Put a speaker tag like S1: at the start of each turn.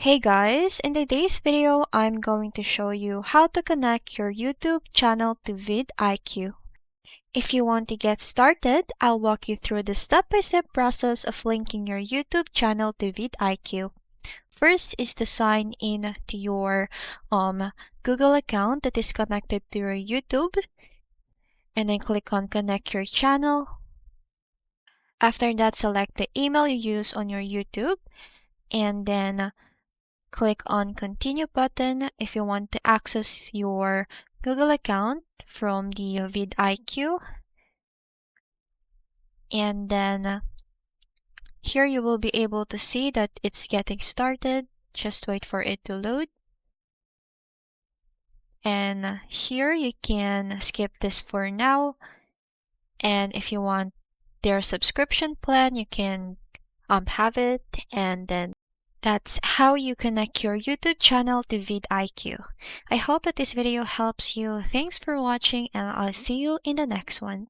S1: Hey guys, in today's video, I'm going to show you how to connect your YouTube channel to VidIQ. If you want to get started, I'll walk you through the step-by-step process of linking your YouTube channel to VidIQ. First is to sign in to your Google account that is connected to your YouTube, and then click on Connect Your Channel. After that, select the email you use on your YouTube, and then click on Continue button if you want to access your Google account from the VidIQ. And then here you will be able to see that it's getting started. Just wait for it to load. And here you can skip this for now. And if you want their subscription plan, you can have it, and then that's how you connect your YouTube channel to VidIQ. I hope that this video helps you. Thanks for watching, and I'll see you in the next one.